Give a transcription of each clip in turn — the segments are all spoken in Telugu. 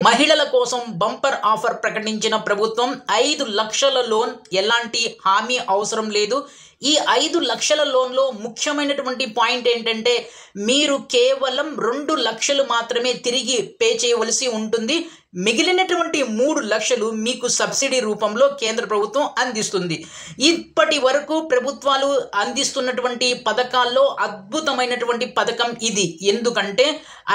మహిళల కోసం బంపర్ ఆఫర్ ప్రకటించిన ప్రభుత్వం 5 లక్షల లోన్ ఎలాంటి హామీ అవసరం లేదు. ఈ 5 లక్షల లోన్లో ముఖ్యమైనటువంటి పాయింట్ ఏంటంటే మీరు కేవలం 2 లక్షలు మాత్రమే తిరిగి పే చేయవలసి ఉంటుంది. మిగిలినటువంటి 3 లక్షలు మీకు సబ్సిడీ రూపంలో కేంద్ర ప్రభుత్వం అందిస్తుంది. ఇప్పటి వరకు ప్రభుత్వాలు అందిస్తున్నటువంటి పథకాల్లో అద్భుతమైనటువంటి పథకం ఇది. ఎందుకంటే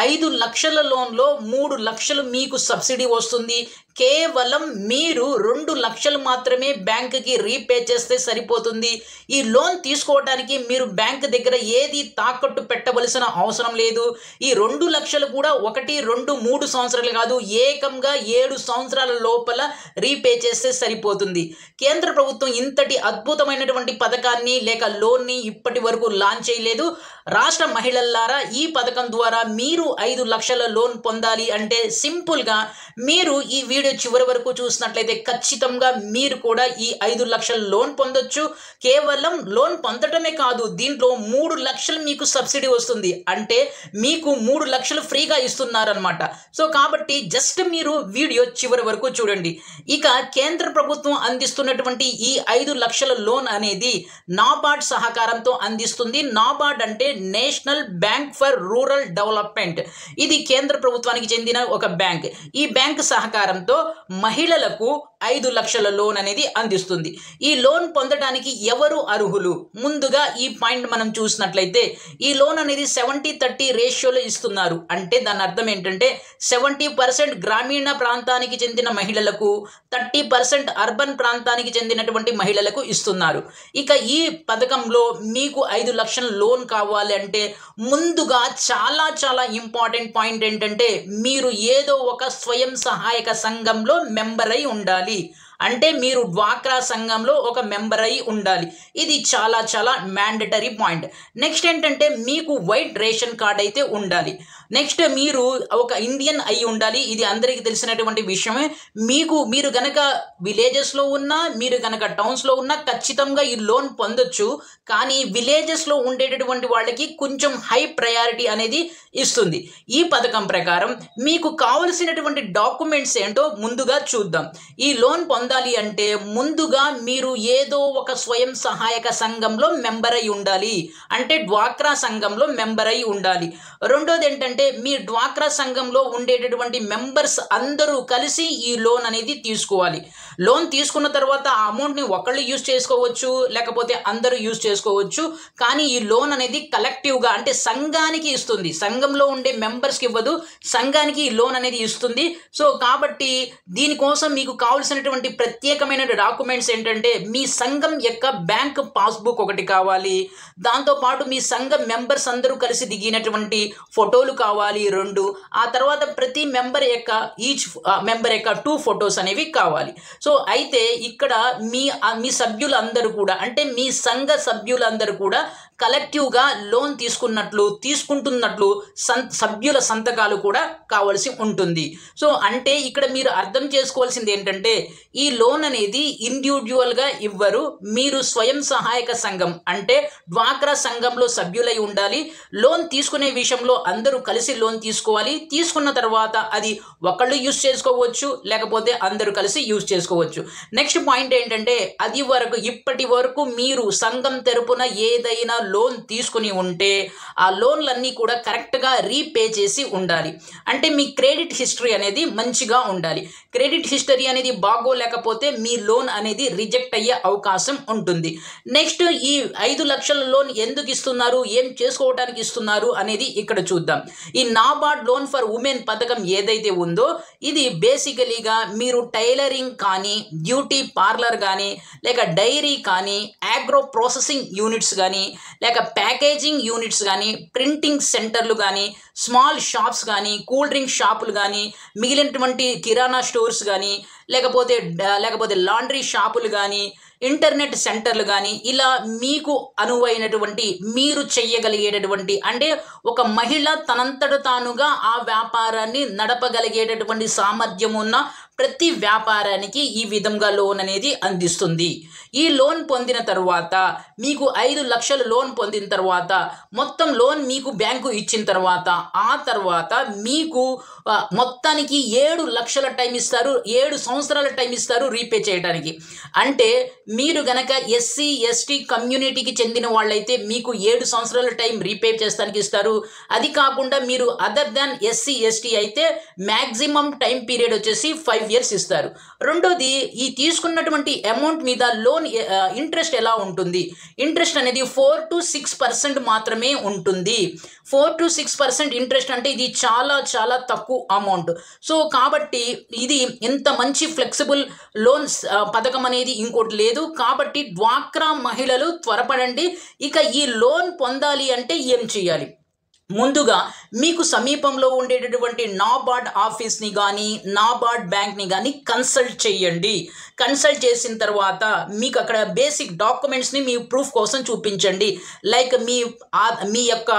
5 లక్షల లోన్లో 3 లక్షలు మీకు సబ్సిడీ వస్తుంది. కేవలం మీరు 2 లక్షలు మాత్రమే బ్యాంకుకి రీపే చేస్తే సరిపోతుంది. ఈ లోన్ తీసుకోవడానికి మీరు బ్యాంక్ దగ్గర ఏది తాకట్టు పెట్టవలసిన అవసరం లేదు. ఈ 2 లక్షలు కూడా 1, 2, 3 సంవత్సరాలు కాదు, ఏకంగా 7 సంవత్సరాల లోపల రీపే చేస్తే సరిపోతుంది. కేంద్ర ప్రభుత్వం ఇంతటి అద్భుతమైనటువంటి పథకాన్ని లేక లోన్ని ఇప్పటి వరకు లాంచ్ చేయలేదు. రాష్ట్ర మహిళలారా, ఈ పథకం ద్వారా మీరు 5 లక్షల లోన్ పొందాలి అంటే సింపుల్గా మీరు ఈ వీడియో చివరి వరకు చూసినట్లయితే ఖచ్చితంగా మీరు కూడా ఈ 5 లక్షల లోన్ పొందొచ్చు. కేవలం లోన్ పొందడమే కాదు, దీంట్లో 3 లక్షలు మీకు సబ్సిడీ వస్తుంది. అంటే మీకు 3 లక్షలు ఫ్రీగా ఇస్తున్నారనమాట. సో కాబట్టి జస్ట్ మీరు వీడియో చివరి వరకు చూడండి. ఇక కేంద్ర ప్రభుత్వం అందిస్తున్నటువంటి ఈ 5 లక్షల లోన్ అనేది నాబార్డ్ సహకారంతో అందిస్తుంది. నాబార్డ్ అంటే national bank for rural development. ఇది కేంద్ర ప్రభుత్వానికి చెందిన ఒక బ్యాంక్. ఈ బ్యాంక్ సహకారంతో మహిళలకు 5 లక్షల లోన్ అనేది అందిస్తుంది. ఈ లోన్ పొందడానికి ఎవరు అర్హులు? ముందుగా ఈ పాయింట్ మనం చూసినట్లయితే ఈ లోన్ అనేది 70-30 రేషియోలో ఇస్తున్నారు. అంటే దాని అర్థం ఏంటంటే 70% గ్రామీణ ప్రాంతానికి చెందిన మహిళలకు, 30% అర్బన్ ప్రాంతానికి చెందినటువంటి మహిళలకు ఇస్తున్నారు. ఇక ఈ పథకంలో మీకు 5 లక్షల లోన్ కావాలి అంటే ముందుగా చాలా ఇంపార్టెంట్ పాయింట్ ఏంటంటే మీరు ఏదో ఒక స్వయం సహాయక సంఘంలో మెంబర్ అయి ఉండాలి. అంటే మీరు డ్వాక్రా సంఘంలో ఒక మెంబర్ అయి ఉండాలి. ఇది చాలా మ్యాండటరీ పాయింట్. నెక్స్ట్ ఏంటంటే మీకు వైట్ రేషన్ కార్డ్ అయితే ఉండాలి. నెక్స్ట్ మీరు ఒక ఇండియన్ అయి ఉండాలి. ఇది అందరికీ తెలిసినటువంటి విషయమే. మీరు గనక విలేజెస్లో ఉన్నా, మీరు గనక టౌన్స్లో ఉన్నా ఖచ్చితంగా ఈ లోన్ పొందొచ్చు. కానీ విలేజెస్లో ఉండేటటువంటి వాళ్ళకి కొంచెం హై ప్రయారిటీ అనేది ఇస్తుంది. ఈ పథకం ప్రకారం మీకు కావలసినటువంటి డాక్యుమెంట్స్ ఏంటో ముందుగా చూద్దాం. ఈ లోన్ పొందాలి అంటే ముందుగా మీరు ఏదో ఒక స్వయం సహాయక సంఘంలో మెంబర్ అయి ఉండాలి. అంటే డ్వాక్రా సంఘంలో మెంబర్ అయి ఉండాలి. రెండోది ఏంటంటే మీ డ్వాక్రా సంఘంలో ఉండేటటువంటి మెంబర్స్ అందరూ కలిసి ఈ లోన్ అనేది తీసుకోవాలి. లోన్ తీసుకున్న తర్వాత ఆ అమౌంట్ని ఒకళ్ళు యూజ్ చేసుకోవచ్చు, లేకపోతే అందరూ యూజ్ చేసుకోవచ్చు. కానీ ఈ లోన్ అనేది కలెక్టివ్గా అంటే సంఘానికి ఇస్తుంది. సంఘంలో ఉండే మెంబర్స్కి ఇవ్వదు, సంఘానికి ఈ లోన్ అనేది ఇస్తుంది. సో కాబట్టి దీనికోసం మీకు కావాల్సినటువంటి ప్రత్యేకమైన డాక్యుమెంట్స్ ఏంటంటే మీ సంఘం యొక్క బ్యాంక్ పాస్బుక్ ఒకటి కావాలి. దాంతోపాటు మీ సంఘం మెంబర్స్ అందరూ కలిసి దిగినటువంటి ఫోటోలు కావాలి 2. ఆ తర్వాత ప్రతి మెంబర్ యొక్క ఈచ్ మెంబర్ యొక్క 2 ఫొటోస్ అనేవి కావాలి. సో అయితే ఇక్కడ మీ సభ్యులందరూ కూడా అంటే మీ సంఘ సభ్యులందరూ కూడా కలెక్టివ్గా లోన్ తీసుకుంటున్నట్లు సభ్యుల సంతకాలు కూడా కావాల్సి ఉంటుంది. సో అంటే ఇక్కడ మీరు అర్థం చేసుకోవాల్సింది ఏంటంటే ఈ లోన్ అనేది ఇండివిజువల్గా ఇవ్వరు. మీరు స్వయం సహాయక సంఘం అంటే డ్వాక్రా సంఘంలో సభ్యులై ఉండాలి. లోన్ తీసుకునే విషయంలో అందరూ కలిసి లోన్ తీసుకోవాలి. తీసుకున్న తర్వాత అది ఒకళ్ళు యూజ్ చేసుకోవచ్చు, లేకపోతే అందరూ కలిసి యూజ్ చేసుకోవచ్చు. నెక్స్ట్ పాయింట్ ఏంటంటే ఇప్పటి వరకు మీరు సంఘం తరపున ఏదైనా లోన్ తీసుకుని ఉంటే ఆ లోన్లన్నీ కూడా కరెక్ట్గా రీపే చేసి ఉండాలి. అంటే మీ క్రెడిట్ హిస్టరీ అనేది మంచిగా ఉండాలి. క్రెడిట్ హిస్టరీ అనేది బాగోలేకపోతే మీ లోన్ అనేది రిజెక్ట్ అయ్యే అవకాశం ఉంటుంది. నెక్స్ట్ ఈ 5 లక్షల లోన్ ఎందుకు ఇస్తున్నారు, ఏం చేసుకోవడానికి ఇస్తున్నారు అనేది ఇక్కడ చూద్దాం. ఈ నాబార్డ్ లోన్ ఫర్ ఉమెన్ పథకం ఏదైతే ఉందో ఇది బేసికలీగా మీరు టైలరింగ్ కానీ, బ్యూటీ పార్లర్ కానీ, లేక డైరీ కానీ, ఆగ్రో ప్రాసెసింగ్ యూనిట్స్ కానీ, లేక ప్యాకేజింగ్ యూనిట్స్ కానీ, ప్రింటింగ్ సెంటర్లు కానీ, స్మాల్ షాప్స్ కానీ, కూల్ డ్రింక్ షాపులు కానీ, మిగిలినటువంటి కిరాణా స్టోర్స్ కానీ, లేకపోతే లాండ్రీ షాపులు కానీ, ఇంటర్నెట్ సెంటర్లు కానీ, ఇలా మీకు అనువైనటువంటి మీరు చేయగలిగేటటువంటి అంటే ఒక మహిళ తనంతట తానుగా ఆ వ్యాపారాన్ని నడపగలిగేటటువంటి సామర్థ్యం ఉన్న ప్రతి వ్యాపారానికి ఈ విధంగా లోన్ అనేది అందిస్తుంది. ఈ లోన్ పొందిన తర్వాత మీకు 5 లక్షల లోన్ పొందిన తర్వాత మొత్తం లోన్ మీకు బ్యాంకు ఇచ్చిన తర్వాత ఆ తర్వాత మీకు మొత్తానికి 7 లక్షల టైం ఇస్తారు, 7 సంవత్సరాల టైం ఇస్తారు రీపే చేయడానికి. అంటే మీరు గనక ఎస్సీ ఎస్టీ కమ్యూనిటీకి చెందిన వాళ్ళైతే మీకు 7 సంవత్సరాల టైం రీపే చేస్తానికి ఇస్తారు. అది కాకుండా మీరు అదర్ దాన్ ఎస్సీ ఎస్టీ అయితే మ్యాక్సిమం టైం పీరియడ్ వచ్చేసి 5 ఇయర్స్ ఇస్తారు. రెండోది, ఈ తీసుకున్నటువంటి అమౌంట్ మీద లోన్ ఇంట్రెస్ట్ ఎలా ఉంటుంది? ఇంట్రెస్ట్ అనేది 4 to 6% మాత్రమే ఉంటుంది. 4 to 6% ఇంట్రెస్ట్ అంటే ఇది చాలా చాలా తక్కువ అమౌంట్. సో కాబట్టి ఇది ఇంత మంచి ఫ్లెక్సిబుల్ లోన్స్ పథకం అనేది ఇంకోటి లేదు. కాబట్టి డ్వాక్రా మహిళలు త్వరపడండి. ఇక ఈ లోన్ పొందాలి అంటే ఏం చేయాలి? ముందుగా మీకు సమీపంలో ఉండేటటువంటి నాబార్డ్ ఆఫీస్ని కానీ నాబార్డ్ బ్యాంక్ని కానీ కన్సల్ట్ చేయండి. కన్సల్ట్ చేసిన తర్వాత మీకు అక్కడ బేసిక్ డాక్యుమెంట్స్ని మీ ప్రూఫ్ కోసం చూపించండి. లైక్ మీ యొక్క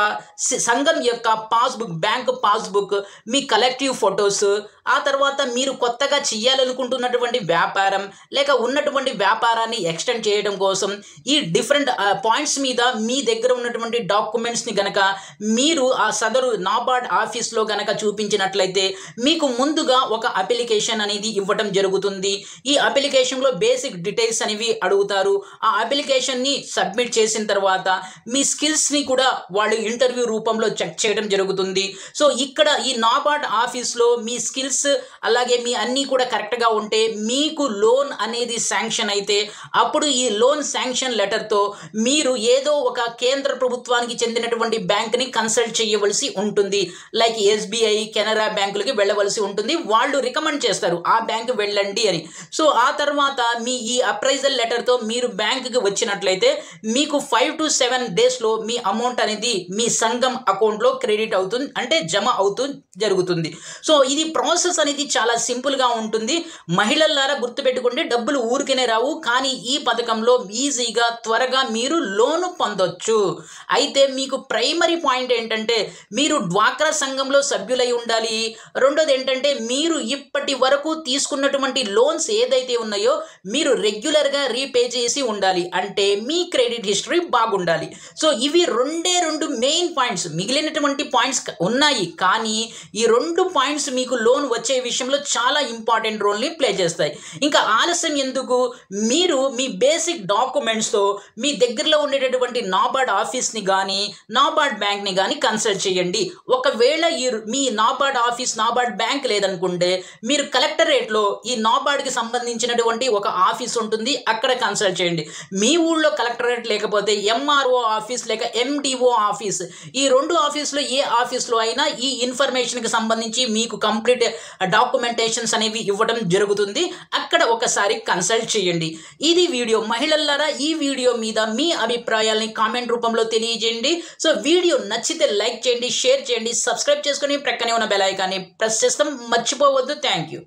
సంఘం యొక్క పాస్బుక్, బ్యాంక్ పాస్బుక్, మీ కలెక్టివ్ ఫొటోస్, ఆ తర్వాత మీరు కొత్తగా చేయాలనుకుంటున్నటువంటి వ్యాపారం లేక ఉన్నటువంటి వ్యాపారాన్ని ఎక్స్టెండ్ చేయడం కోసం ఈ డిఫరెంట్ పాయింట్స్ మీద మీ దగ్గర ఉన్నటువంటి డాక్యుమెంట్స్ని గనక మీరు ఆ సదరు నాబార్డ్ ఆఫీస్లో గనక చూపించినట్లయితే మీకు ముందుగా ఒక అప్లికేషన్ అనేది ఇవ్వటం జరుగుతుంది. ఈ అప్లికేషన్లో బేసిక్ డీటెయిల్స్ అనేవి అడుగుతారు. ఆ అప్లికేషన్ని సబ్మిట్ చేసిన తర్వాత మీ స్కిల్స్ని కూడా వాళ్ళు ఇంటర్వ్యూ రూపంలో చెక్ చేయడం జరుగుతుంది. సో ఇక్కడ ఈ నాబార్డ్ ఆఫీస్లో మీ స్కిల్స్ అలాగే మీ అన్నీ కూడా కరెక్ట్గా ఉంటే మీకు లోన్ అనేది శాంక్షన్ అయితే అప్పుడు ఈ లోన్ శాంక్షన్ లెటర్తో మీరు ఏదో ఒక కేంద్ర ప్రభుత్వానికి చెందినటువంటి బ్యాంక్ని కన్సల్ట్ చేయవలసి ఉంటుంది. లైక్ ఎస్బీఐ, కెనరా బ్యాంకులకి వెళ్ళవలసి ఉంటుంది. వాళ్ళు రికమెండ్ చేస్తారు ఆ బ్యాంకు వెళ్ళండి అని. సో ఆ తర్వాత మీ ఈ అప్రైజల్ లెటర్తో మీరు బ్యాంకుకి వచ్చినట్లయితే మీకు 5 to 7 డేస్లో మీ అమౌంట్ అనేది మీ సంఘం అకౌంట్లో క్రెడిట్ అవుతుంది, అంటే జమ అవుతూ జరుగుతుంది. సో ఇది ప్రాసెస్ అనేది చాలా సింపుల్గా ఉంటుంది. మహిళలారా గుర్తుపెట్టుకుంటే డబ్బులు ఊరికనే రావు, కానీ ఈ పథకంలో ఈజీగా త్వరగా మీరు లోను పొందొచ్చు. అయితే మీకు ప్రైమరీ పాయింట్ ఏంటంటే మీరు డ్వాక్రా సంఘంలో సభ్యులై ఉండాలి. రెండోది ఏంటంటే మీరు ఇప్పటి వరకు తీసుకున్నటువంటి లోన్స్ ఏదైతే ఉన్నాయో మీరు రెగ్యులర్గా రీపే చేసి ఉండాలి, అంటే మీ క్రెడిట్ హిస్టరీ బాగుండాలి. సో ఇవి రెండు మెయిన్ పాయింట్స్. మిగిలినటువంటి పాయింట్స్ ఉన్నాయి, కానీ ఈ 2 పాయింట్స్ మీకు లోన్ వచ్చే విషయంలో చాలా ఇంపార్టెంట్ రోల్ని ప్లే చేస్తాయి. ఇంకా ఆలస్యం ఎందుకు? మీరు మీ బేసిక్ డాక్యుమెంట్స్తో మీ దగ్గరలో ఉండేటటువంటి నాబార్డ్ ఆఫీస్ని కానీ నాబార్డ్ బ్యాంక్ని కానీ కన్సల్ట్ చేయండి. ఒకవేళ మీ నాబార్డ్ ఆఫీస్, నాబార్డ్ బ్యాంక్ లేదనుకుంటే మీరు కలెక్టరేట్లో ఈ నాబార్డ్కి సంబంధించినటువంటి ఒక ఆఫీస్ ఉంటుంది, అక్కడ కన్సల్ట్ చేయండి. మీ ఊళ్ళో కలెక్టరేట్ లేకపోతే ఎంఆర్ఓ ఆఫీస్ లేక ఎండిఓ ఆఫీస్, ఈ 2 ఆఫీసులో ఏ ఆఫీస్లో అయినా ఈ ఇన్ఫర్మేషన్కి సంబంధించి మీకు కంప్లీట్ డాక్యుమెంటేషన్స్ అనేవి ఇవ్వడం జరుగుతుంది. అక్కడ ఒకసారి కన్సల్ట్ చేయండి. ఇది వీడియో. మహిళలారా ఈ వీడియో మీద మీ అభిప్రాయాల్ని కామెంట్ రూపంలో తెలియజేయండి. సో వీడియో నచ్చితే లైక్ చేయండి, షేర్ చేయండి, సబ్స్క్రైబ్ చేసుకొని ప్రక్కనే ఉన్న బెల్ ఐకాన్ని ప్రెస్ చేస్తాం మర్చిపోవద్దు. Thank you.